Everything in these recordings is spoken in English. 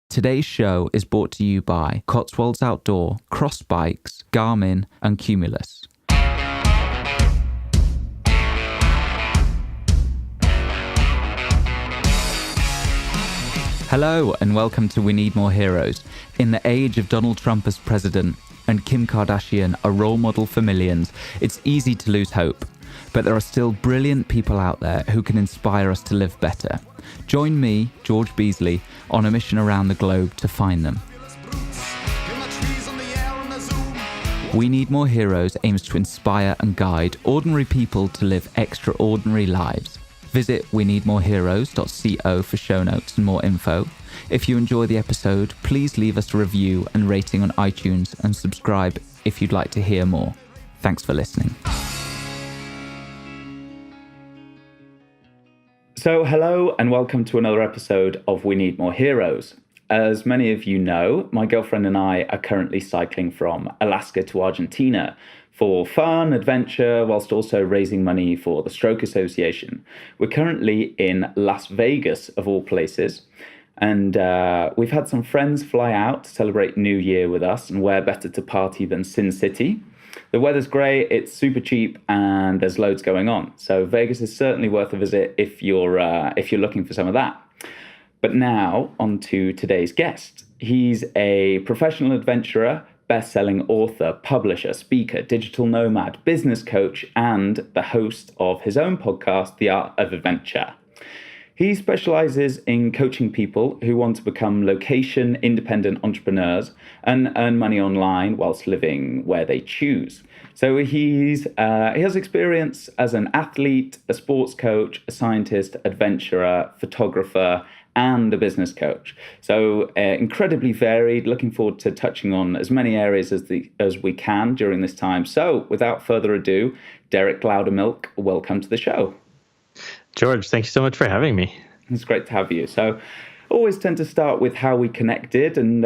Today's show is brought to you by Cotswolds Outdoor, Cross Bikes, Garmin, and Cumulus. Hello and welcome to We Need More Heroes. In the age of Donald Trump as president and Kim Kardashian a role model for millions, it's easy to lose hope. But there are still brilliant people out there who can inspire us to live better. Join me, George Beasley, on a mission around the globe to find them. We Need More Heroes aims to inspire and guide ordinary people to live extraordinary lives. Visit weneedmoreheroes.co for show notes and more info. If you enjoy the episode, please leave us a review and rating on iTunes and subscribe if you'd like to hear more. Thanks for listening. So hello and welcome to another episode of We Need More Heroes. As many of you know, my girlfriend and I are currently cycling from Alaska to Argentina for fun, adventure, whilst also raising money for the Stroke Association. We're currently in Las Vegas, of all places, and we've had some friends fly out to celebrate New Year with us, and where better to party than Sin City. The weather's great, it's super cheap, and there's loads going on. So Vegas is certainly worth a visit if you're looking for some of that. But now, on to today's guest. He's a professional adventurer, best-selling author, publisher, speaker, digital nomad, business coach, and the host of his own podcast, The Art of Adventure. He specializes in coaching people who want to become location-independent entrepreneurs and earn money online whilst living where they choose. So he has experience as an athlete, a sports coach, a scientist, adventurer, photographer, and a business coach. So incredibly varied, looking forward to touching on as many areas as we can during this time. So without further ado, Derek Loudermilk, welcome to the show. George, thank you so much for having me. It's great to have you. So I always tend to start with how we connected. And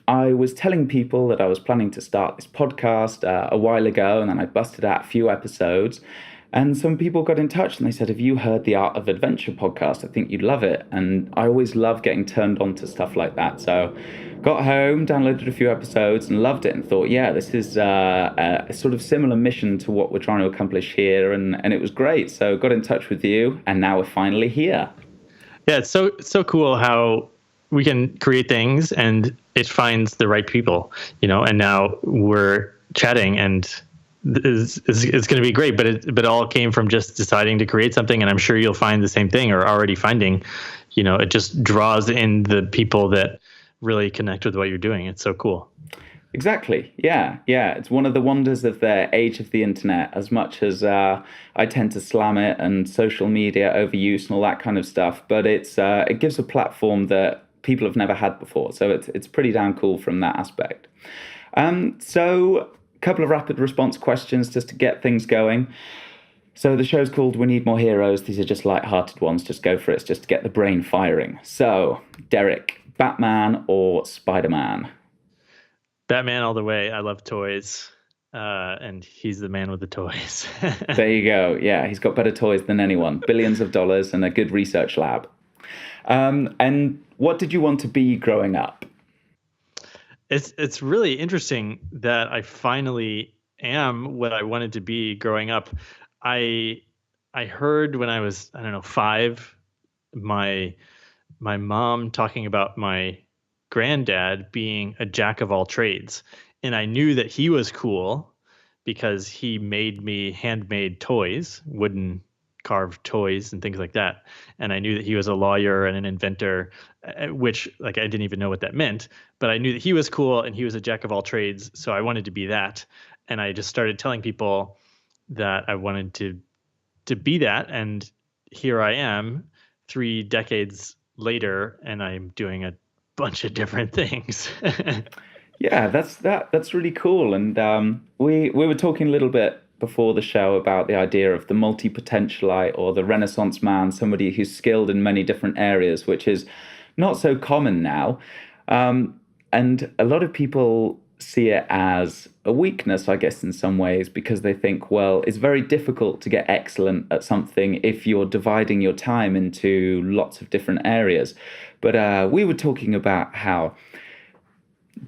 I was telling people that I was planning to start this podcast a while ago, and then I busted out a few episodes. And some people got in touch and they said, have you heard the Art of Adventure podcast? I think you'd love it. And I always love getting turned on to stuff like that. So got home, downloaded a few episodes and loved it and thought, yeah, this is a sort of similar mission to what we're trying to accomplish here. And it was great. So got in touch with you and now we're finally here. Yeah, it's so cool how we can create things and it finds the right people, and now we're chatting and it's going to be great, but it all came from just deciding to create something, and I'm sure you'll find the same thing or already finding, it just draws in the people that really connect with what you're doing. It's so cool. Exactly. Yeah. It's one of the wonders of the age of the internet, as much as I tend to slam it and social media overuse and all that kind of stuff, but it gives a platform that people have never had before. So it's pretty damn cool from that aspect. So couple of rapid response questions just to get things going. So the show's called We Need More Heroes. These are just light-hearted ones. Just go for it. It's just to get the brain firing. So, Derek, Batman or Spider-Man? Batman all the way. I love toys. And he's the man with the toys. There you go. Yeah, he's got better toys than anyone. Billions of dollars and a good research lab. And what did you want to be growing up? It's really interesting that I finally am what I wanted to be growing up. I heard when I was, 5, my mom talking about my granddad being a jack of all trades. And I knew that he was cool because he made me handmade toys, wooden carved toys and things like that. And I knew that he was a lawyer and an inventor, which I didn't even know what that meant, but I knew that he was cool and he was a jack of all trades. So I wanted to be that. And I just started telling people that I wanted to be that. And here I am 3 decades later, and I'm doing a bunch of different things. Yeah, that's really cool. And we were talking a little bit before the show about the idea of the multipotentialite or the Renaissance man, somebody who's skilled in many different areas, which is not so common now. And a lot of people see it as a weakness, I guess, in some ways, because they think, well, it's very difficult to get excellent at something if you're dividing your time into lots of different areas. But we were talking about how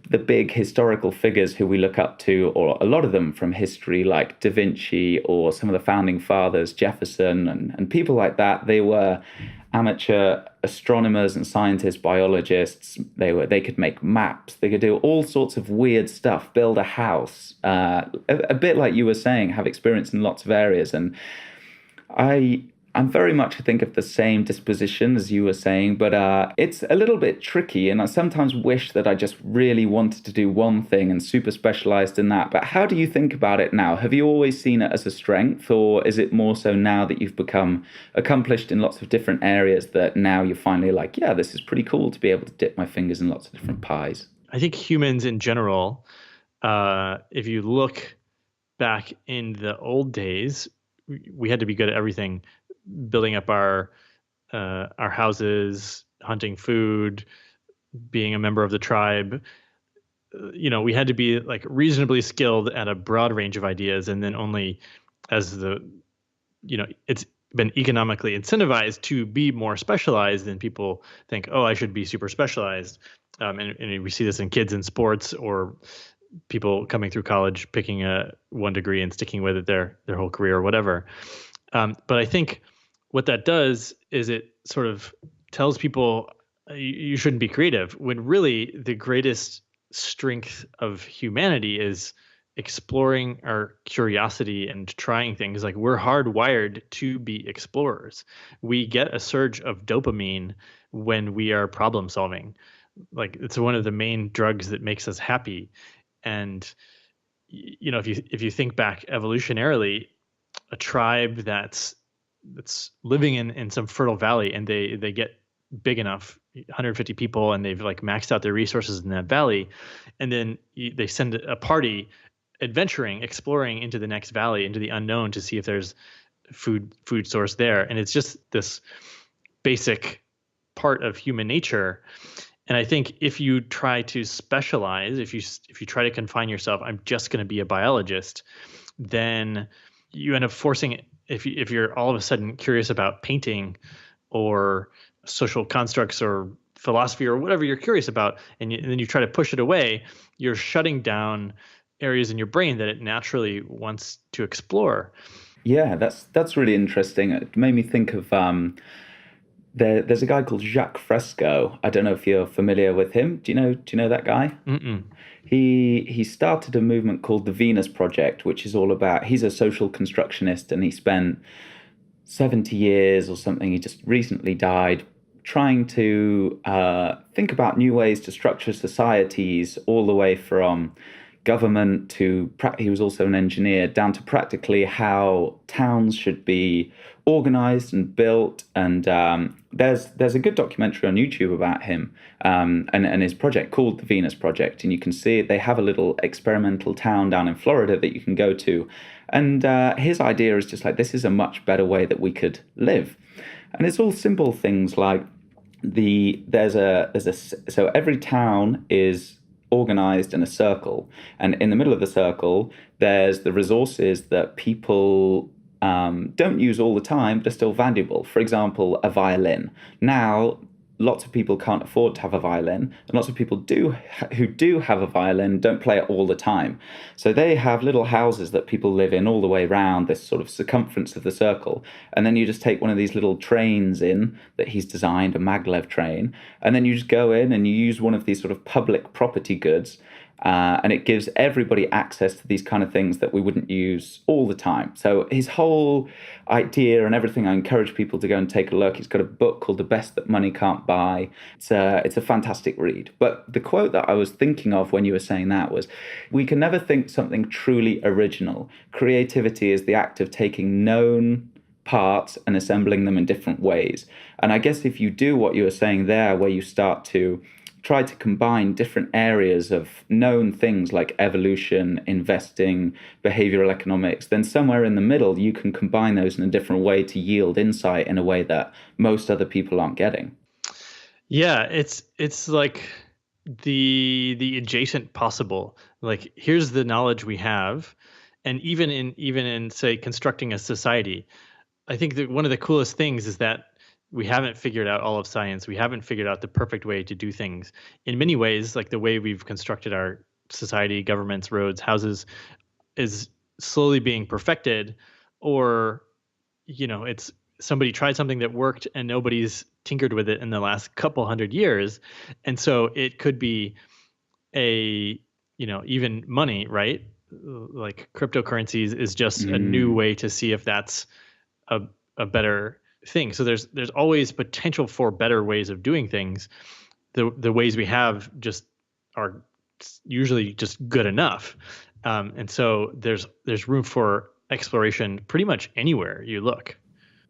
the big historical figures who we look up to, or a lot of them from history, like Da Vinci or some of the founding fathers, Jefferson, and people like that, they were amateur astronomers and scientists, biologists. They could make maps. They could do all sorts of weird stuff, build a house, a bit like you were saying, have experience in lots of areas. And I I'm very much, I think, of the same disposition as you were saying, but it's a little bit tricky, and I sometimes wish that I just really wanted to do one thing and super specialized in that. But how do you think about it now? Have you always seen it as a strength, or is it more so now that you've become accomplished in lots of different areas that now you're finally like, yeah, this is pretty cool to be able to dip my fingers in lots of different pies? I think humans in general, if you look back in the old days, we had to be good at everything, building up our houses, hunting food, being a member of the tribe. We had to be like reasonably skilled at a broad range of ideas, and then only as it's been economically incentivized to be more specialized, then people think, oh, I should be super specialized. And we see this in kids in sports, or people coming through college picking one degree and sticking with it their whole career or whatever. But I think what that does is it sort of tells people you shouldn't be creative, when really the greatest strength of humanity is exploring our curiosity and trying things. Like, we're hardwired to be explorers. We get a surge of dopamine when we are problem solving. Like, it's one of the main drugs that makes us happy. And if you think back evolutionarily, a tribe that's living in some fertile valley, and they get big enough, 150 people, and they've like maxed out their resources in that valley, and then they send a party adventuring, exploring into the next valley, into the unknown, to see if there's food source there. And it's just this basic part of human nature. And I think if you try to specialize, if you try to confine yourself, I'm just going to be a biologist, then you end up forcing it. If you're all of a sudden curious about painting or social constructs or philosophy or whatever you're curious about, and then you try to push it away, you're shutting down areas in your brain that it naturally wants to explore. Yeah, that's really interesting. It made me think of there's a guy called Jacques Fresco. I don't know if you're familiar with him. Do you know that guy? Mm-mm. He started a movement called the Venus Project, which is all about, he's a social constructionist, and he spent 70 years or something, he just recently died, trying to think about new ways to structure societies, all the way from government to, he was also an engineer, down to practically how towns should be organized and built. And there's a good documentary on YouTube about him and his project called the Venus Project. And you can see they have a little experimental town down in Florida that you can go to. And his idea is just like, this is a much better way that we could live. And it's all simple things like so every town is organized in a circle, and in the middle of the circle there's the resources that people don't use all the time but are still valuable. For example, a violin. Now lots of people can't afford to have a violin, and lots of people who do have a violin don't play it all the time. So they have little houses that people live in all the way around this sort of circumference of the circle. And then you just take one of these little trains in that he's designed, a maglev train, and then you just go in and you use one of these sort of public property goods. And it gives everybody access to these kind of things that we wouldn't use all the time. So his whole idea and everything, I encourage people to go and take a look. He's got a book called The Best That Money Can't Buy. It's a fantastic read. But the quote that I was thinking of when you were saying that was, we can never think something truly original. Creativity is the act of taking known parts and assembling them in different ways. And I guess if you do what you were saying there, where you start to try to combine different areas of known things like evolution, investing, behavioral economics, then somewhere in the middle you can combine those in a different way to yield insight in a way that most other people aren't getting. Yeah, it's like the adjacent possible. Like, here's the knowledge we have, and even in say constructing a society, I think that one of the coolest things is that we haven't figured out all of science. We haven't figured out the perfect way to do things. In many ways, like the way we've constructed our society, governments, roads, houses, is slowly being perfected, or it's somebody tried something that worked and nobody's tinkered with it in the last couple hundred years. And so it could be a, even money, right? Like cryptocurrencies is just a new Mm. way to see if that's a, a better thing. So there's always potential for better ways of doing things. The ways we have just are usually just good enough. And so there's room for exploration pretty much anywhere you look.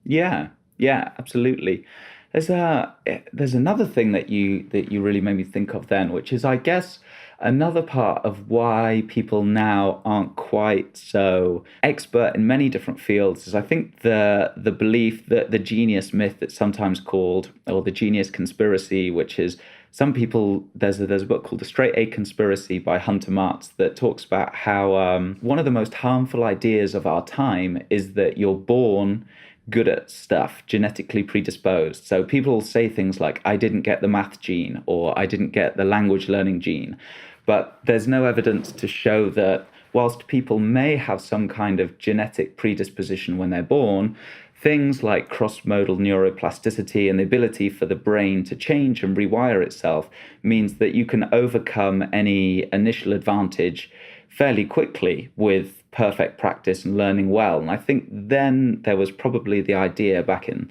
Yeah, yeah, absolutely. There's another thing that you really made me think of then, which is I guess another part of why people now aren't quite so expert in many different fields is I think the belief that the genius myth that's sometimes called, or the genius conspiracy, which is some people there's a book called The Straight A Conspiracy by Hunter Marks that talks about how one of the most harmful ideas of our time is that you're born good at stuff, genetically predisposed. So people say things like, I didn't get the math gene or I didn't get the language learning gene. But there's no evidence to show that whilst people may have some kind of genetic predisposition when they're born, things like cross-modal neuroplasticity and the ability for the brain to change and rewire itself means that you can overcome any initial advantage fairly quickly with perfect practice and learning well. And I think then there was probably the idea back in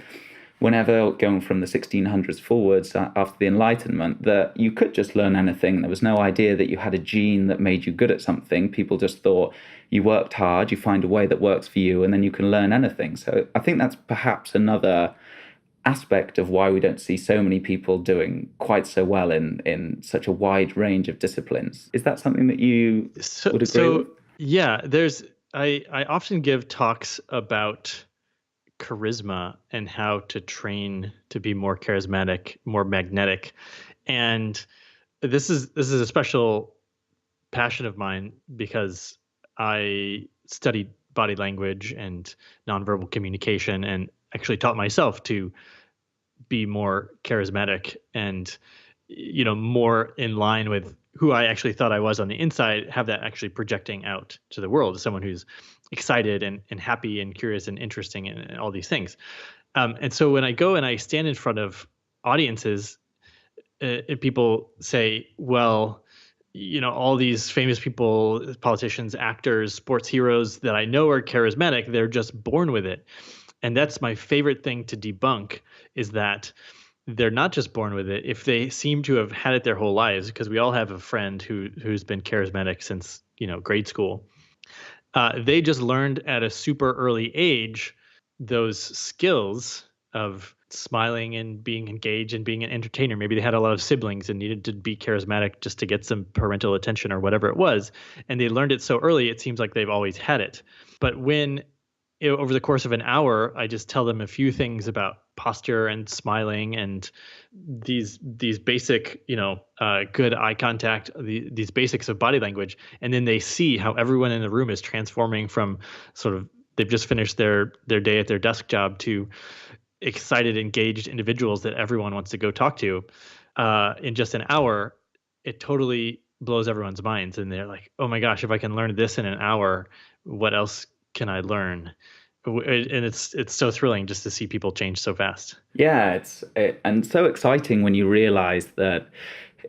whenever going from the 1600s forwards after the Enlightenment that you could just learn anything. There was no idea that you had a gene that made you good at something. People just thought you worked hard, you find a way that works for you, and then you can learn anything. So I think that's perhaps another aspect of why we don't see so many people doing quite so well in such a wide range of disciplines. Is that something that you So, would agree with? so yeah, I often give talks about charisma and how to train to be more charismatic, more magnetic. And this is a special passion of mine because I studied body language and nonverbal communication and actually taught myself to be more charismatic and more in line with who I actually thought I was on the inside, have that actually projecting out to the world as someone who's excited and happy and curious and interesting and all these things. And so when I go and I stand in front of audiences, people say, well, all these famous people, politicians, actors, sports heroes that I know are charismatic, they're just born with it. And that's my favorite thing to debunk, is that they're not just born with it. If they seem to have had it their whole lives, because we all have a friend who's been charismatic since grade school, they just learned at a super early age those skills of smiling and being engaged and being an entertainer. Maybe they had a lot of siblings and needed to be charismatic just to get some parental attention or whatever it was. And they learned it so early, it seems like they've always had it. But when over the course of an hour, I just tell them a few things about posture and smiling and these basic, good eye contact, these basics of body language, and then they see how everyone in the room is transforming from sort of they've just finished their day at their desk job to excited, engaged individuals that everyone wants to go talk to in just an hour. It totally blows everyone's minds, and they're like, "Oh my gosh, if I can learn this in an hour, what else can I learn?" And it's so thrilling just to see people change so fast. Yeah, and so exciting when you realize that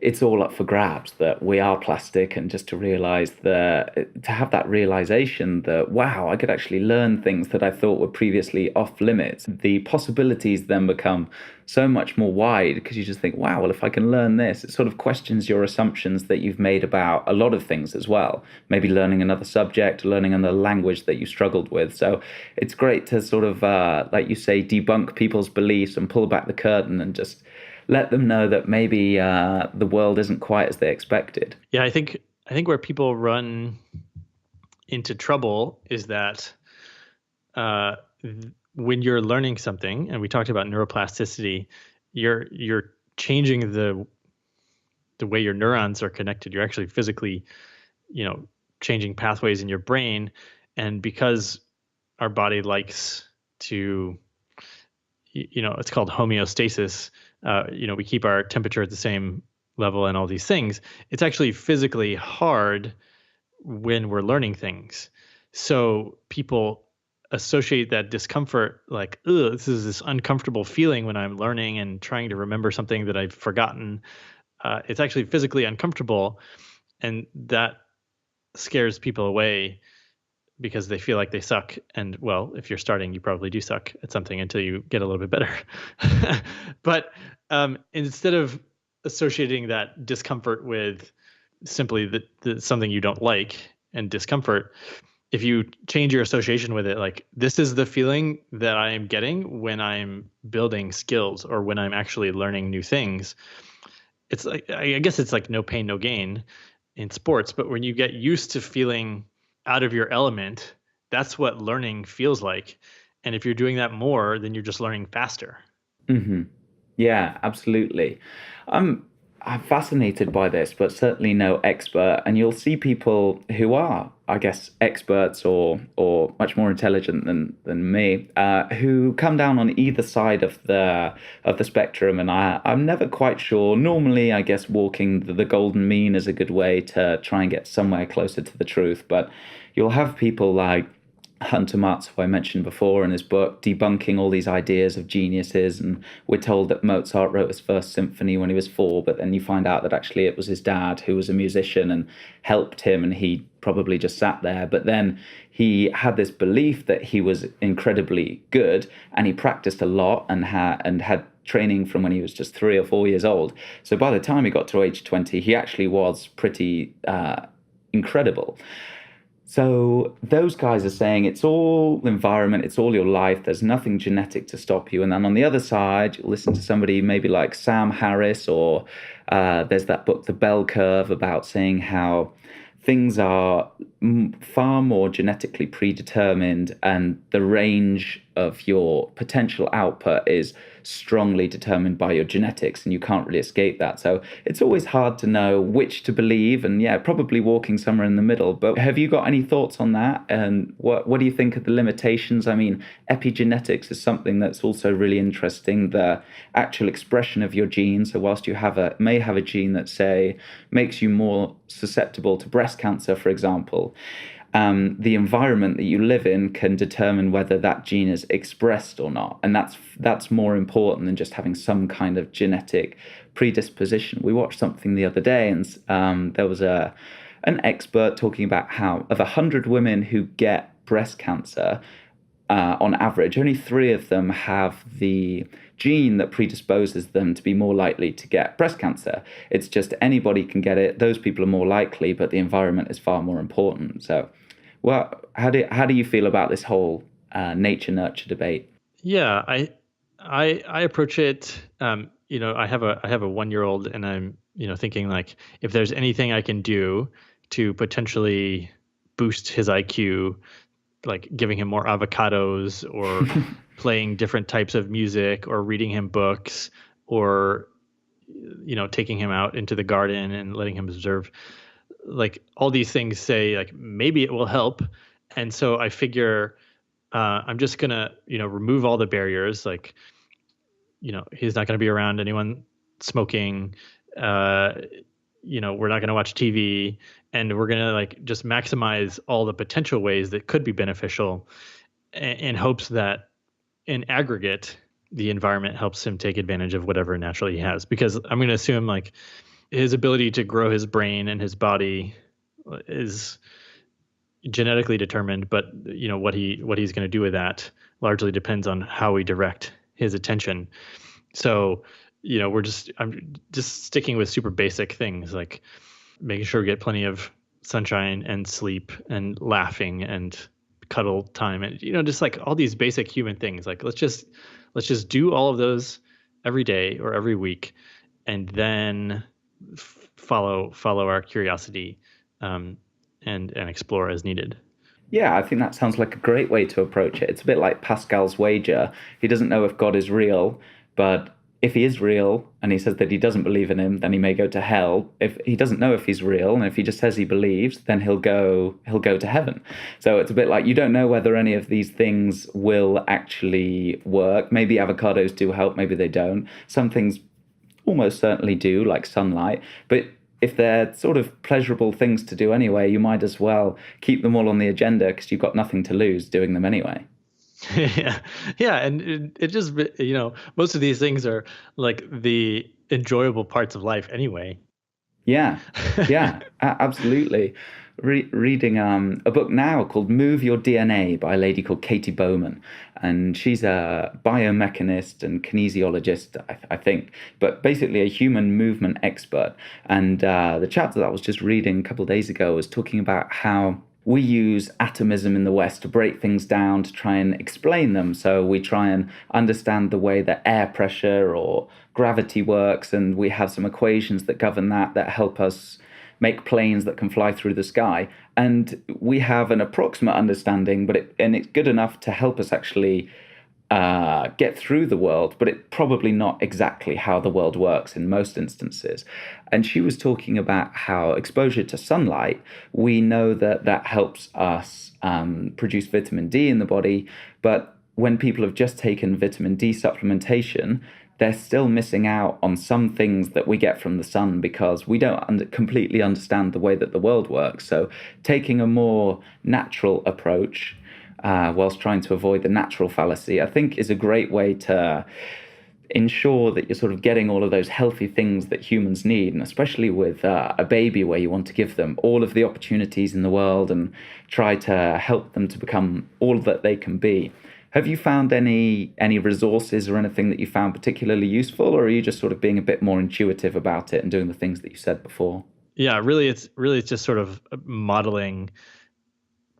it's all up for grabs, that we are plastic, and just to realize that to have that realization that wow, I could actually learn things that I thought were previously off limits. The possibilities then become so much more wide because you just think, wow, well, if I can learn this, it sort of questions your assumptions that you've made about a lot of things as well. Maybe learning another subject, learning another language that you struggled with. So it's great to sort of, like you say, debunk people's beliefs and pull back the curtain and just let them know that maybe the world isn't quite as they expected. Yeah, I think where people run into trouble is that uh, when you're learning something, and we talked about neuroplasticity, you're changing the the way your neurons are connected. You're actually physically, changing pathways in your brain. And because our body likes to, it's called homeostasis. We keep our temperature at the same level and all these things. It's actually physically hard when we're learning things. So people associate that discomfort like, ugh, this is this uncomfortable feeling when I'm learning and trying to remember something that I've forgotten. It's actually physically uncomfortable. And that scares people away because they feel like they suck. And well, if you're starting, you probably do suck at something until you get a little bit better. But instead of associating that discomfort with simply something you don't like and discomfort, if you change your association with it, like this is the feeling that I am getting when I'm building skills or when I'm actually learning new things. It's like, I guess it's like no pain, no gain in sports, but when you get used to feeling out of your element, that's what learning feels like. And if you're doing that more, then you're just learning faster. Hmm. Yeah, absolutely. I'm fascinated by this, but certainly no expert. And you'll see people who are, I guess, experts or much more intelligent than me, who come down on either side of the spectrum. And I'm never quite sure. Normally, I guess walking the golden mean is a good way to try and get somewhere closer to the truth. But you'll have people like Hunter Martz, who I mentioned before in his book, debunking all these ideas of geniuses. And we're told that Mozart wrote his first symphony when he was 4, but then you find out that actually it was his dad who was a musician and helped him, and he probably just sat there. But then he had this belief that he was incredibly good, and he practiced a lot and had training from when he was just 3 or 4 years old. So by the time he got to age 20, he actually was pretty incredible. So those guys are saying it's all environment, it's all your life. There's nothing genetic to stop you. And then on the other side, you listen to somebody maybe like Sam Harris, or there's that book, The Bell Curve, about saying how things are far more genetically predetermined, and the range of your potential output is strongly determined by your genetics, and you can't really escape that. So it's always hard to know which to believe, and yeah, probably walking somewhere in the middle. But have you got any thoughts on that? And what do you think of the limitations? I mean, epigenetics is something that's also really interesting, the actual expression of your genes. So whilst you may have a gene that, say, makes you more susceptible to breast cancer, for example, the environment that you live in can determine whether that gene is expressed or not. And that's more important than just having some kind of genetic predisposition. We watched something the other day, and there was an expert talking about how of 100 women who get breast cancer, on average, only 3 of them have the gene that predisposes them to be more likely to get breast cancer. It's just anybody can get it. Those people are more likely, but the environment is far more important. So, well, how do you feel about this whole nature nurture debate? Yeah, I approach it. I have a 1-year-old, and I'm thinking like if there's anything I can do to potentially boost his IQ, like giving him more avocados or playing different types of music or reading him books or taking him out into the garden and letting him observe, like all these things say like maybe it will help. And so I figure I'm just gonna remove all the barriers, like he's not going to be around anyone smoking. uh we're not going to watch TV, and we're going to like just maximize all the potential ways that could be beneficial, in hopes that in aggregate the environment helps him take advantage of whatever naturally he has. Because I'm going to assume like his ability to grow his brain and his body is genetically determined, but what he's going to do with that largely depends on how we direct his attention. So I'm just sticking with super basic things, like making sure we get plenty of sunshine and sleep and laughing and cuddle time, and just like all these basic human things. Like let's just do all of those every day or every week, and then follow our curiosity, and explore as needed. Yeah, I think that sounds like a great way to approach it. It's a bit like Pascal's wager. He doesn't know if God is real, but if he is real and he says that he doesn't believe in him, then he may go to hell. If he doesn't know if he's real, and if he just says he believes, then he'll go to heaven. So it's a bit like you don't know whether any of these things will actually work. Maybe avocados do help, maybe they don't. Some things almost certainly do, like sunlight. But if they're sort of pleasurable things to do anyway, you might as well keep them all on the agenda because you've got nothing to lose doing them anyway. Yeah, yeah, and it just most of these things are like the enjoyable parts of life anyway. Yeah, yeah, absolutely. Reading a book now called Move Your DNA by a lady called Katie Bowman. And she's a biomechanist and kinesiologist, I think, but basically a human movement expert. And the chapter that I was just reading a couple of days ago was talking about how we use atomism in the West to break things down to try and explain them. So we try and understand the way that air pressure or gravity works, and we have some equations that govern that help us make planes that can fly through the sky. And we have an approximate understanding, and it's good enough to help us actually get through the world, but it's probably not exactly how the world works in most instances. And she was talking about how exposure to sunlight, we know that helps us produce vitamin D in the body, but when people have just taken vitamin D supplementation, they're still missing out on some things that we get from the sun because we don't completely understand the way that the world works. So taking a more natural approach whilst trying to avoid the natural fallacy, I think is a great way to ensure that you're sort of getting all of those healthy things that humans need, and especially with a baby where you want to give them all of the opportunities in the world and try to help them to become all that they can be. Have you found any resources or anything that you found particularly useful, or are you just sort of being a bit more intuitive about it and doing the things that you said before? Yeah, really, it's just sort of modeling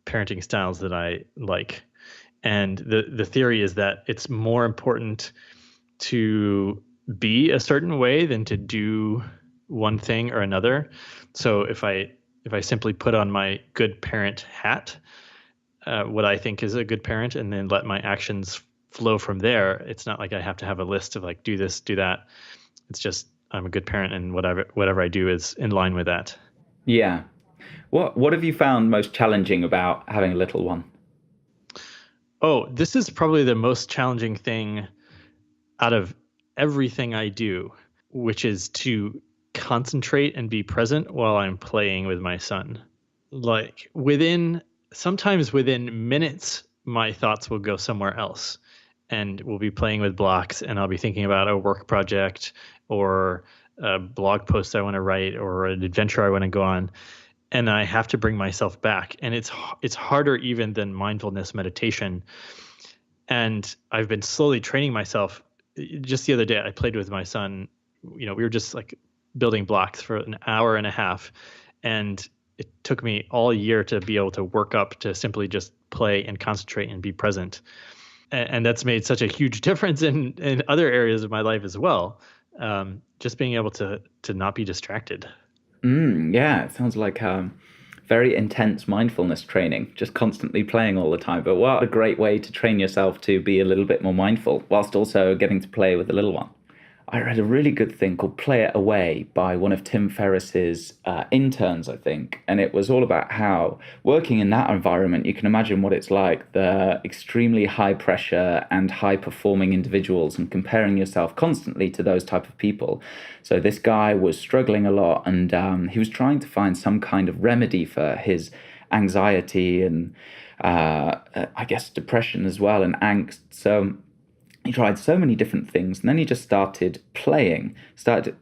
parenting styles that I like. And the theory is that it's more important to be a certain way than to do one thing or another. So if I simply put on my good parent hat, what I think is a good parent, and then let my actions flow from there, it's not like I have to have a list of like do this, do that. It's just I'm a good parent, and whatever I do is in line with that. Yeah. What have you found most challenging about having a little one? Oh, this is probably the most challenging thing out of everything I do, which is to concentrate and be present while I'm playing with my son. Like sometimes within minutes, my thoughts will go somewhere else, and we'll be playing with blocks, and I'll be thinking about a work project or a blog post I want to write or an adventure I want to go on. And I have to bring myself back. And it's harder even than mindfulness meditation. And I've been slowly training myself. Just the other day, I played with my son. We were just like building blocks for an hour and a half. And it took me all year to be able to work up to simply just play and concentrate and be present. And that's made such a huge difference in other areas of my life as well. Just being able to not be distracted. Yeah, it sounds like very intense mindfulness training, just constantly playing all the time. But what a great way to train yourself to be a little bit more mindful whilst also getting to play with the little one. I read a really good thing called Play It Away by one of Tim Ferriss's interns, I think. And it was all about how working in that environment, you can imagine what it's like, the extremely high pressure and high performing individuals, and comparing yourself constantly to those type of people. So this guy was struggling a lot, and he was trying to find some kind of remedy for his anxiety and I guess depression as well, and angst. So he tried so many different things, and then he just started playing, started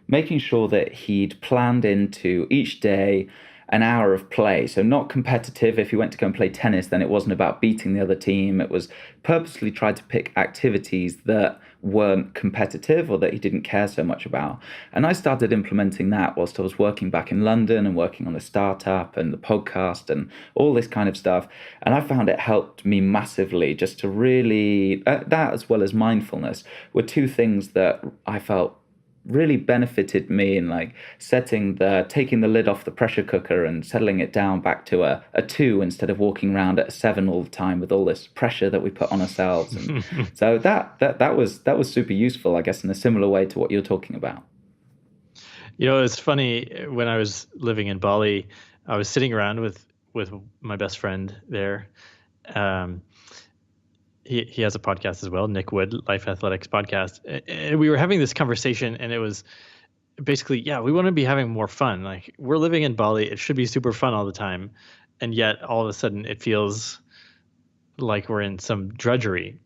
making sure that he'd planned into each day an hour of play. So not competitive. If he went to go and play tennis, then it wasn't about beating the other team. It was purposely tried to pick activities that weren't competitive or that he didn't care so much about. And I started implementing that whilst I was working back in London and working on a startup and the podcast and all this kind of stuff. And I found it helped me massively just to really, that as well as mindfulness, were two things that I felt really benefited me in like taking the lid off the pressure cooker and settling it down back to a 2 instead of walking around at a 7 all the time with all this pressure that we put on ourselves. And so that was super useful, I guess, in a similar way to what you're talking about. It's funny, when I was living in Bali, I was sitting around with my best friend there. Um, he has a podcast as well, Nick Wood, Life Athletics podcast. And we were having this conversation, and it was basically, yeah, we want to be having more fun. Like, we're living in Bali, it should be super fun all the time, and yet all of a sudden it feels like we're in some drudgery.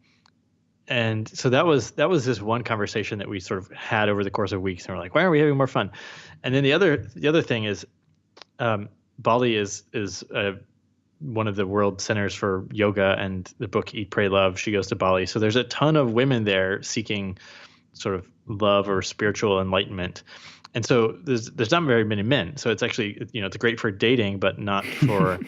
And so that was this one conversation that we sort of had over the course of weeks, and we're like, why aren't we having more fun? And then the other thing is, Bali is one of the world centers for yoga, and the book Eat, Pray, Love, she goes to Bali. So there's a ton of women there seeking sort of love or spiritual enlightenment. And so there's not very many men. So it's actually, it's great for dating, but not for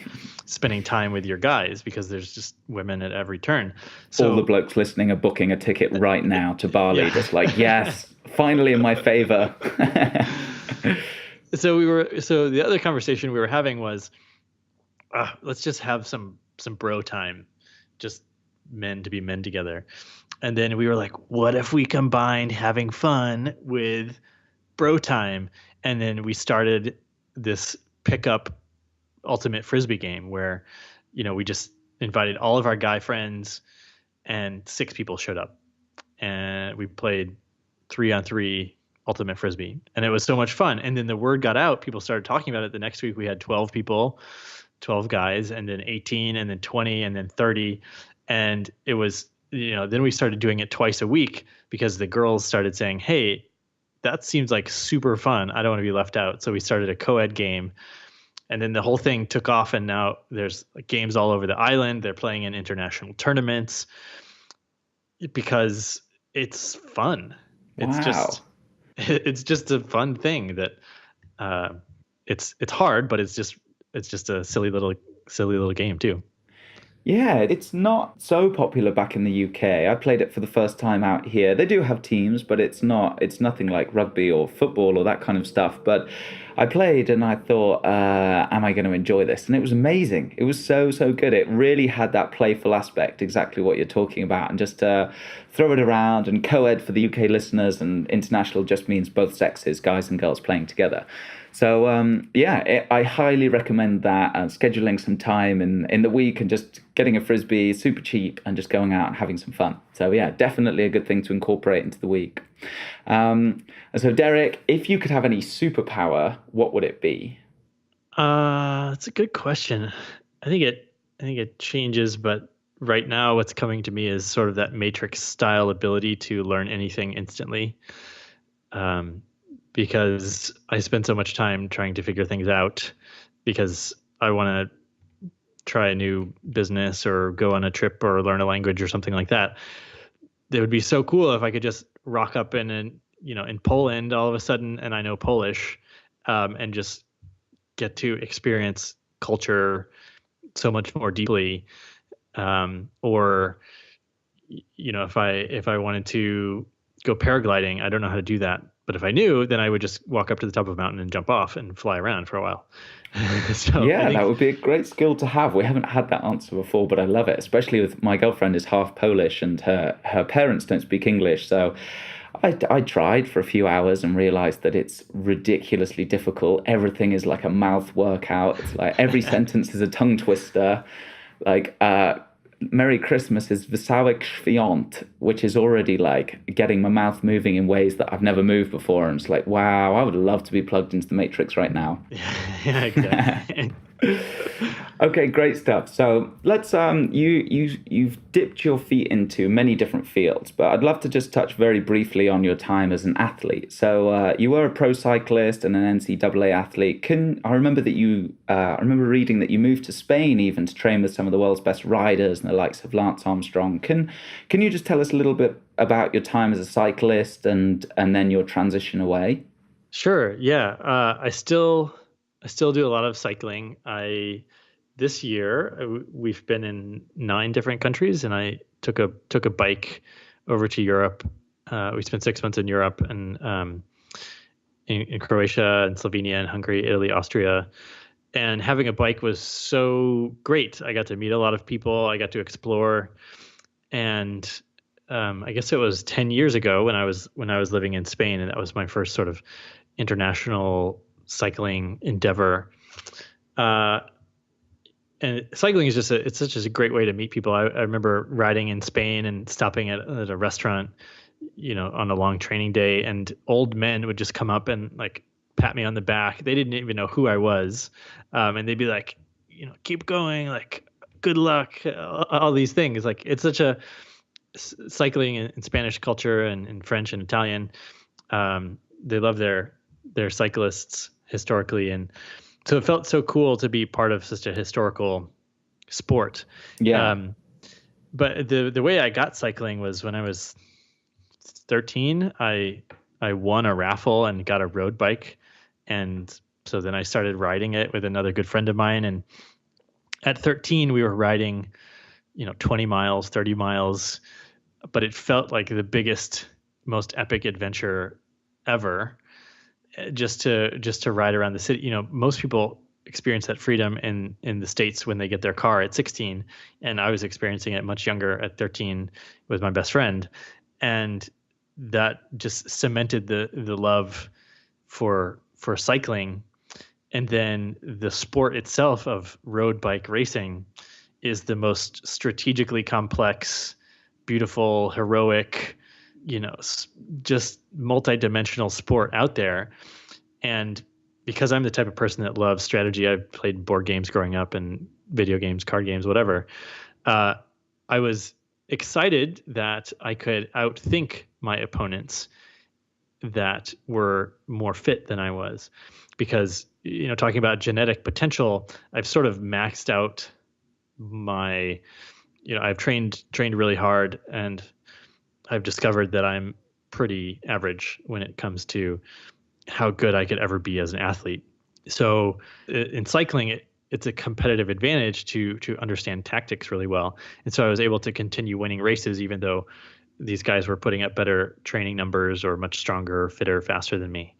spending time with your guys, because there's just women at every turn. So All the blokes listening are booking a ticket right now to Bali, just like, yes, finally in my favor. So the other conversation we were having was, let's just have some bro time, just men to be men together. And then we were like, what if we combined having fun with bro time? And then we started this pickup ultimate frisbee game where, we just invited all of our guy friends, and 6 people showed up, and we played 3-on-3 ultimate frisbee, and it was so much fun. And then the word got out, people started talking about it. The next week we had 12 people, 12 guys, and then 18, and then 20, and then 30. And it was, then we started doing it twice a week, because the girls started saying, hey, that seems like super fun, I don't want to be left out. So we started a co-ed game, and then the whole thing took off, and now there's games all over the island. They're playing in international tournaments because it's fun. Wow. It's just a fun thing that it's hard, but it's just a silly little game too. Yeah, it's not so popular back in the UK. I played it for the first time out here. They do have teams, but it's nothing like rugby or football or that kind of stuff. But I played and I thought, am I going to enjoy this? And it was amazing. It was so, so good. It really had that playful aspect, exactly what you're talking about. And just throw it around, and co-ed for the UK listeners, and international just means both sexes, guys and girls playing together. So I highly recommend that, scheduling some time in the week and just getting a frisbee, super cheap, and just going out and having some fun. So yeah, definitely a good thing to incorporate into the week. And so Derek, if you could have any superpower, what would it be? That's a good question. I think it changes, but right now what's coming to me is sort of that Matrix style ability to learn anything instantly. Because I spend so much time trying to figure things out, because I want to try a new business or go on a trip or learn a language or something like that. It would be so cool if I could just rock up in Poland all of a sudden, and I know Polish, and just get to experience culture so much more deeply. Or if I wanted to go paragliding, I don't know how to do that. But if I knew, then I would just walk up to the top of a mountain and jump off and fly around for a while. That would be a great skill to have. We haven't had that answer before, but I love it, especially with my girlfriend is half Polish, and her parents don't speak English. So I tried for a few hours and realized that it's ridiculously difficult. Everything is like a mouth workout. It's like every sentence is a tongue twister. Like, Merry Christmas is Wesołe Świąt, which is already like getting my mouth moving in ways that I've never moved before. And it's like, wow, I would love to be plugged into the Matrix right now. Yeah, exactly. Okay, great stuff. So let's you've dipped your feet into many different fields, but I'd love to just touch very briefly on your time as an athlete. So you were a pro cyclist and an NCAA athlete. I remember that I remember reading that you moved to Spain even to train with some of the world's best riders and the likes of Lance Armstrong. Can you just tell us a little bit about your time as a cyclist and then your transition away? Sure. Yeah. I still do a lot of cycling. This year we've been in 9 different countries, and I took a bike over to Europe. We spent 6 months in Europe, and in Croatia and Slovenia and Hungary, Italy, Austria. And having a bike was so great. I got to meet a lot of people. I got to explore. And I guess it was 10 years ago when I was living in Spain, and that was my first sort of international cycling endeavor. Uh, and cycling is it's such a great way to meet people. I remember riding in Spain and stopping at a restaurant, on a long training day, and old men would just come up and like pat me on the back. They didn't even know who I was. And they'd be like, keep going, like, good luck, all these things. Like, it's such a cycling in Spanish culture and in French and Italian. They love their cyclists historically. And so it felt so cool to be part of such a historical sport. Yeah. But the way I got cycling was when I was 13. I won a raffle and got a road bike, and so then I started riding it with another good friend of mine. And at 13, we were riding, 20 miles, 30 miles, but it felt like the biggest, most epic adventure ever. Just to ride around the city. Most people experience that freedom in the States when they get their car at 16, and I was experiencing it much younger at 13 with my best friend, and that just cemented the love for cycling. And then the sport itself of road bike racing is the most strategically complex, beautiful, heroic, just multi-dimensional sport out there. And because I'm the type of person that loves strategy, I've played board games growing up and video games, card games, whatever. I was excited that I could outthink my opponents that were more fit than I was, because, talking about genetic potential, I've sort of maxed out my, I've trained really hard, and I've discovered that I'm pretty average when it comes to how good I could ever be as an athlete. So in cycling, it's a competitive advantage to understand tactics really well. And so I was able to continue winning races, even though these guys were putting up better training numbers or much stronger, fitter, faster than me.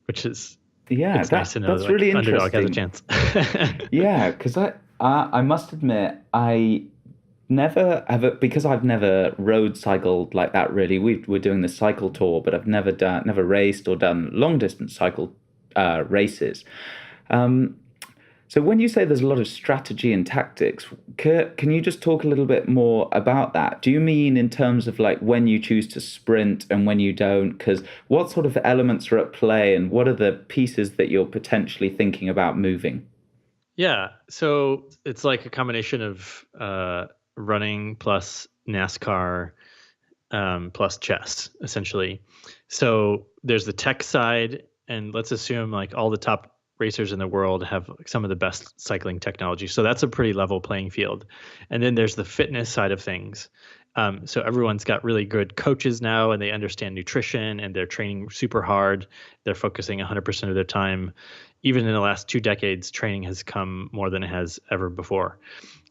Which is, it's nice to know that's that, like, really underdog has a interesting. chance. Yeah, because I must admit I never ever, because I've never road cycled like that really. We're doing the cycle tour, but I've never raced or done long distance cycle races. Um, so when you say there's a lot of strategy and tactics, can you just talk a little bit more about that? Do you mean in terms of like when you choose to sprint and when you don't? Because what sort of elements are at play, and what are the pieces that you're potentially thinking about moving? Yeah. So it's like a combination of running plus NASCAR, plus chess, essentially. So there's the tech side, and let's assume like all the top racers in the world have like some of the best cycling technology. So that's a pretty level playing field. And then there's the fitness side of things. So everyone's got really good coaches now, and they understand nutrition, and they're training super hard. They're focusing 100% of their time. Even in the last 2 decades, training has come more than it has ever before.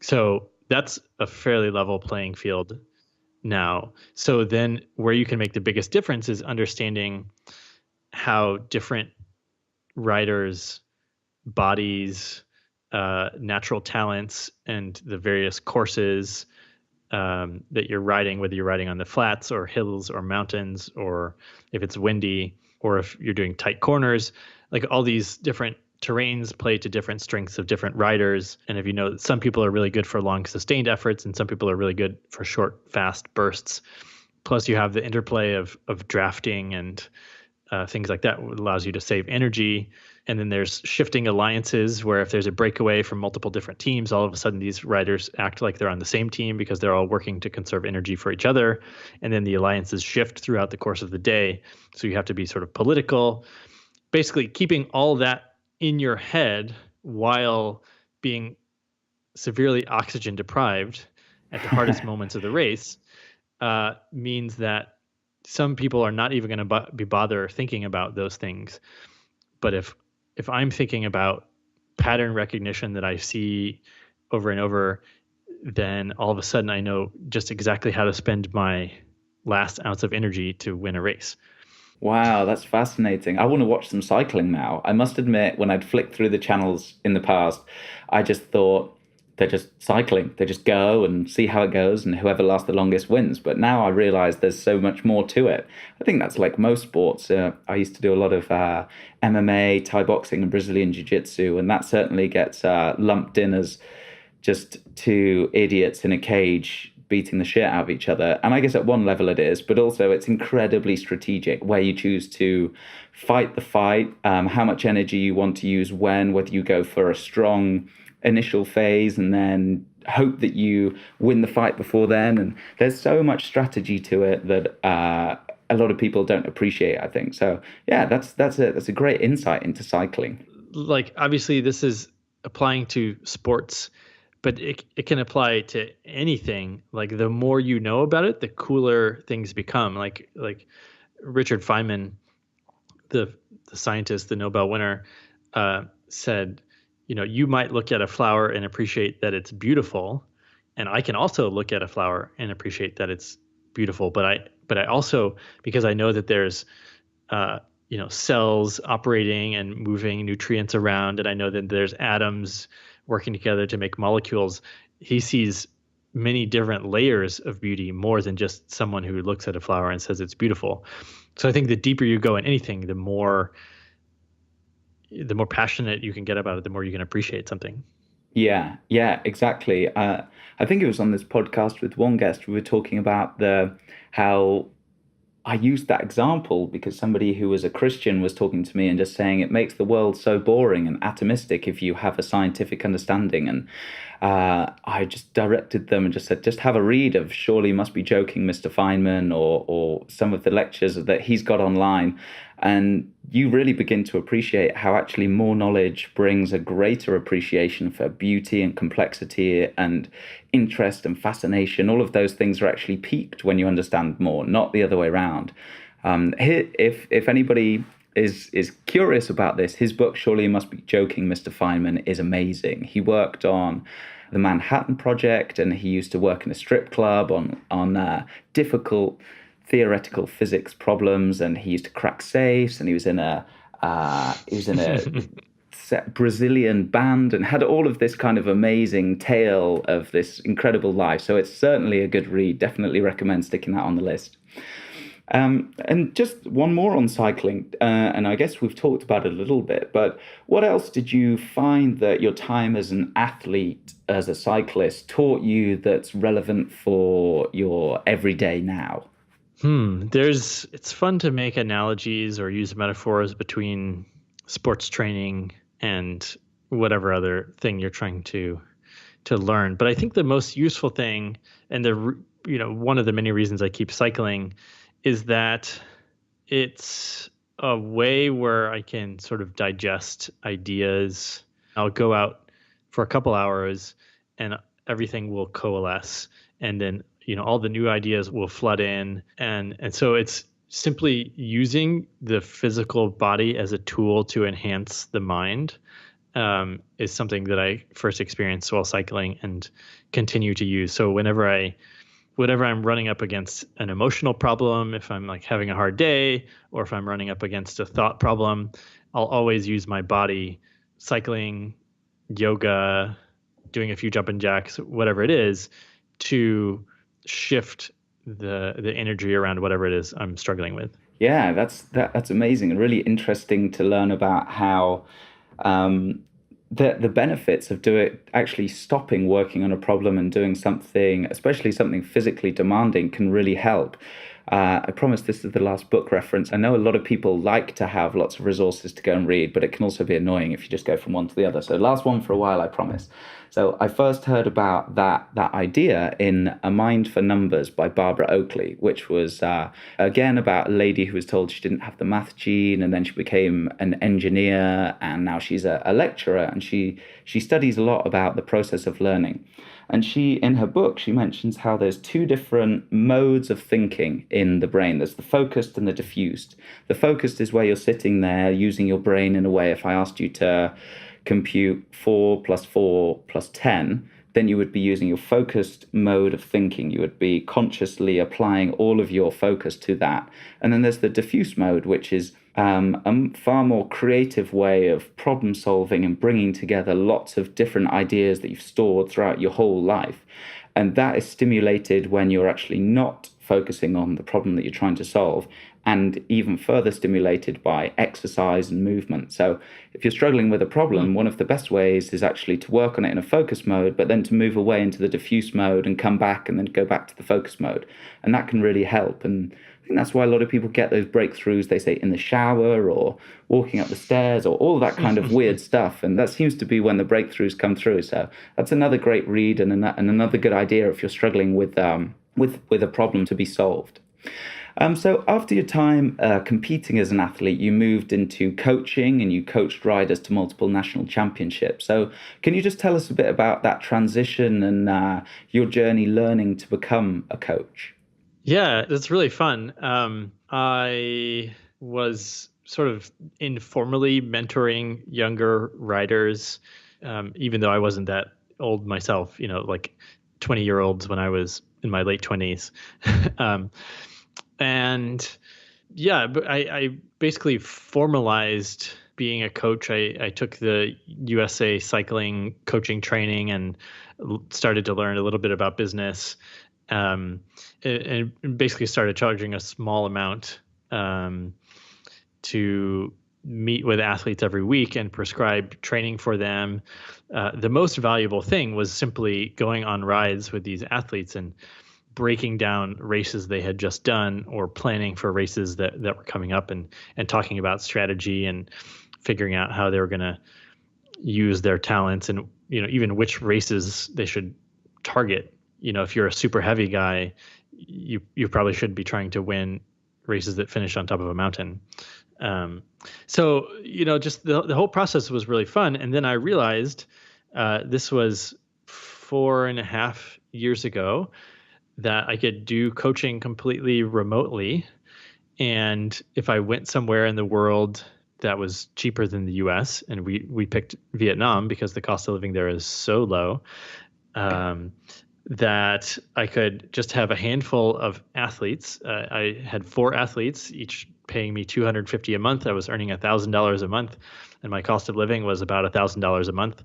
So that's a fairly level playing field now. So then where you can make the biggest difference is understanding how different riders' bodies, natural talents, and the various courses that you're riding, whether you're riding on the flats or hills or mountains, or if it's windy, or if you're doing tight corners, like all these different terrains play to different strengths of different riders. And if some people are really good for long sustained efforts, and some people are really good for short, fast bursts. Plus you have the interplay of drafting and things like that allows you to save energy. And then there's shifting alliances, where if there's a breakaway from multiple different teams, all of a sudden these riders act like they're on the same team because they're all working to conserve energy for each other. And then the alliances shift throughout the course of the day. So you have to be sort of political, basically keeping all that in your head while being severely oxygen deprived at the hardest moments of the race, means that some people are not even going to be bother thinking about those things. But if I'm thinking about pattern recognition that I see over and over, then all of a sudden I know just exactly how to spend my last ounce of energy to win a race. Wow, that's fascinating. I want to watch some cycling now. I must admit, when I'd flicked through the channels in the past, I just thought they're just cycling. They just go and see how it goes, and whoever lasts the longest wins. But now I realize there's so much more to it. I think that's like most sports. I used to do a lot of MMA, Thai boxing, and Brazilian Jiu-Jitsu, and that certainly gets lumped in as just two idiots in a cage beating the shit out of each other. And I guess at one level it is, but also it's incredibly strategic where you choose to fight the fight, how much energy you want to use when, whether you go for a strong initial phase and then hope that you win the fight before then. And there's so much strategy to it that a lot of people don't appreciate, I think. So yeah, that's a great insight into cycling. Like, obviously this is applying to sports, but it can apply to anything. Like, the more you know about it, the cooler things become. Like Richard Feynman, the scientist, the Nobel winner, said, you might look at a flower and appreciate that it's beautiful, and I can also look at a flower and appreciate that it's beautiful. But I also, because I know that there's cells operating and moving nutrients around, and I know that there's atoms working together to make molecules. He sees many different layers of beauty, more than just someone who looks at a flower and says it's beautiful. So I think the deeper you go in anything, the more passionate you can get about it, the more you can appreciate something. Yeah, exactly. I think it was on this podcast with one guest, we were talking about the how I used that example because somebody who was a Christian was talking to me and just saying it makes the world so boring and atomistic if you have a scientific understanding. And I just directed them and just said, just have a read of Surely You Must Be Joking, Mr. Feynman, or some of the lectures that he's got online. And you really begin to appreciate how actually more knowledge brings a greater appreciation for beauty and complexity and interest and fascination. All of those things are actually piqued when you understand more, not the other way around. If anybody is curious about this, his book, Surely You Must Be Joking, Mr. Feynman, is amazing. He worked on the Manhattan Project, and he used to work in a strip club on difficult theoretical physics problems, and he used to crack safes, and he was in a Brazilian band, and had all of this kind of amazing tale of this incredible life. So it's certainly a good read. Definitely recommend sticking that on the list. And just one more on cycling, and I guess we've talked about it a little bit, but what else did you find that your time as an athlete, as a cyclist, taught you that's relevant for your everyday now? It's fun to make analogies or use metaphors between sports training and whatever other thing you're trying to learn. But I think the most useful thing, and one of the many reasons I keep cycling, is that it's a way where I can sort of digest ideas. I'll go out for a couple hours and everything will coalesce, and then all the new ideas will flood in, and so it's simply using the physical body as a tool to enhance the mind, is something that I first experienced while cycling and continue to use. So whenever I'm running up against an emotional problem, if I'm like having a hard day, or if I'm running up against a thought problem, I'll always use my body, cycling, yoga, doing a few jumping jacks, whatever it is, to shift the energy around whatever it is I'm struggling with. Yeah, that's amazing and really interesting to learn about how the benefits of actually stopping working on a problem and doing something, especially something physically demanding, can really help. I promise this is the last book reference. I know a lot of people like to have lots of resources to go and read, but it can also be annoying if you just go from one to the other. So last one for a while, I promise. So I first heard about that idea in A Mind for Numbers by Barbara Oakley, which was, again, about a lady who was told she didn't have the math gene, and then she became an engineer, and now she's a lecturer, and she studies a lot about the process of learning. And in her book, she mentions how there's two different modes of thinking in the brain. There's the focused and the diffused. The focused is where you're sitting there using your brain in a way. If I asked you to compute 4 + 4 + 10, then you would be using your focused mode of thinking. You would be consciously applying all of your focus to that. And then there's the diffuse mode, which is a far more creative way of problem solving and bringing together lots of different ideas that you've stored throughout your whole life. And that is stimulated when you're actually not focusing on the problem that you're trying to solve, and even further stimulated by exercise and movement. So if you're struggling with a problem, one of the best ways is actually to work on it in a focus mode, but then to move away into the diffuse mode and come back and then go back to the focus mode. And that can really help. And I think that's why a lot of people get those breakthroughs, they say, in the shower or walking up the stairs or all that kind of weird stuff. And that seems to be when the breakthroughs come through. So that's another great read and another good idea if you're struggling with a problem to be solved. So after your time competing as an athlete, you moved into coaching and you coached riders to multiple national championships. So can you just tell us a bit about that transition and your journey learning to become a coach? Yeah, it's really fun. I was sort of informally mentoring younger riders, even though I wasn't that old myself, like 20-year-olds when I was in my late 20s. And yeah, but I basically formalized being a coach. I took the USA cycling coaching training and started to learn a little bit about business, and basically started charging a small amount to meet with athletes every week and prescribe training for them. The most valuable thing was simply going on rides with these athletes and breaking down races they had just done or planning for races that were coming up, and talking about strategy and figuring out how they were going to use their talents, and even which races they should target. If you're a super heavy guy, you probably should be trying to win races that finish on top of a mountain. So just the whole process was really fun. And then I realized this was 4.5 years ago, that I could do coaching completely remotely. And if I went somewhere in the world that was cheaper than the US, and we picked Vietnam because the cost of living there is so low, that I could just have a handful of athletes. I had 4 athletes, each paying me $250 a month. I was earning $1,000 a month, and my cost of living was about $1,000 a month.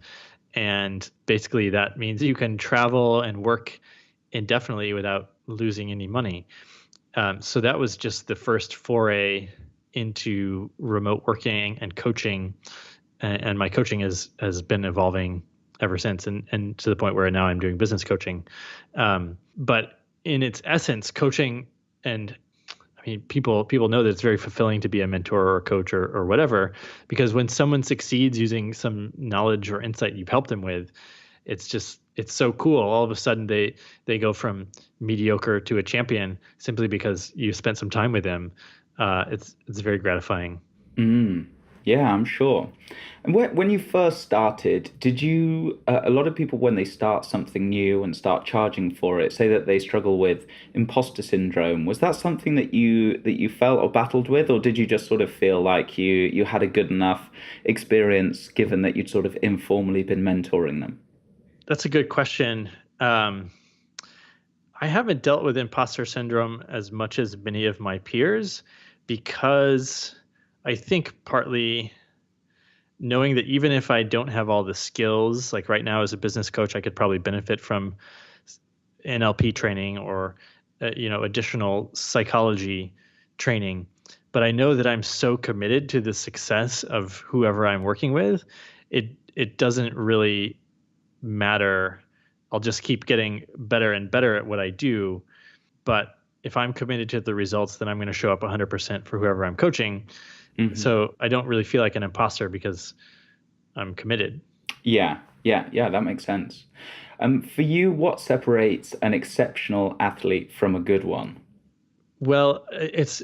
And basically that means you can travel and work indefinitely without losing any money. So that was just the first foray into remote working and coaching. And my coaching has been evolving ever since, and to the point where now I'm doing business coaching. But in its essence, coaching, and I mean, people know that it's very fulfilling to be a mentor or a coach or whatever, because when someone succeeds using some knowledge or insight you've helped them with, it's so cool. All of a sudden they go from mediocre to a champion simply because you spent some time with them. It's very gratifying. Yeah, I'm sure. And when you first started, did you, a lot of people, when they start something new and start charging for it, say that they struggle with imposter syndrome. Was that something that you felt or battled with, or did you just sort of feel like you had a good enough experience given that you'd sort of informally been mentoring them? That's a good question. I haven't dealt with imposter syndrome as much as many of my peers, because I think partly knowing that even if I don't have all the skills, like right now as a business coach, I could probably benefit from NLP training or additional psychology training. But I know that I'm so committed to the success of whoever I'm working with, it doesn't really matter. I'll just keep getting better and better at what I do. But if I'm committed to the results, then I'm going to show up 100% for whoever I'm coaching. Mm-hmm. So I don't really feel like an imposter because I'm committed. Yeah, that makes sense. For you, what separates an exceptional athlete from a good one? Well, it's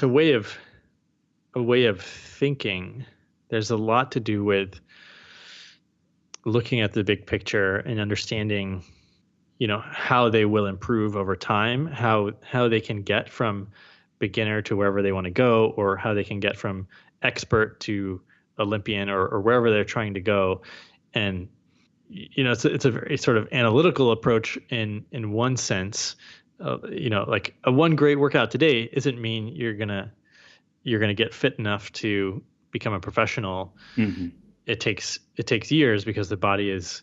a way of thinking. There's a lot to do with looking at the big picture and understanding, how they will improve over time, how they can get from beginner to wherever they want to go, or how they can get from expert to Olympian or wherever they're trying to go. And it's a very sort of analytical approach in one sense. Like a one great workout today isn't mean you're gonna get fit enough to become a professional. Hmm. It takes years because the body is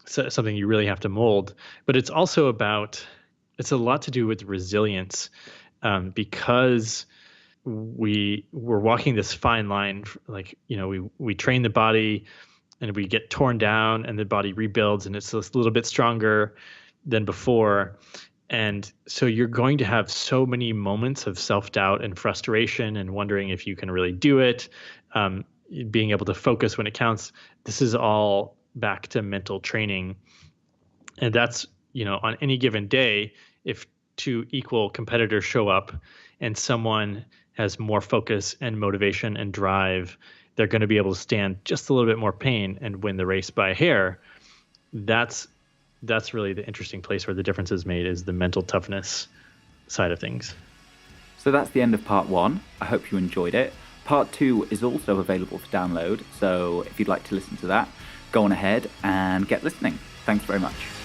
something you really have to mold. But it's a lot to do with resilience, because we're walking this fine line. Like, we train the body and we get torn down and the body rebuilds and it's a little bit stronger than before. And so you're going to have so many moments of self-doubt and frustration and wondering if you can really do it, um, being able to focus when it counts. This is all back to mental training. And that's, on any given day, if two equal competitors show up and someone has more focus and motivation and drive, they're going to be able to stand just a little bit more pain and win the race by a hair. That's really the interesting place where the difference is made, is the mental toughness side of things. So that's the end of part 1. I hope you enjoyed it. Part 2 is also available for download, so if you'd like to listen to that, go on ahead and get listening. Thanks very much.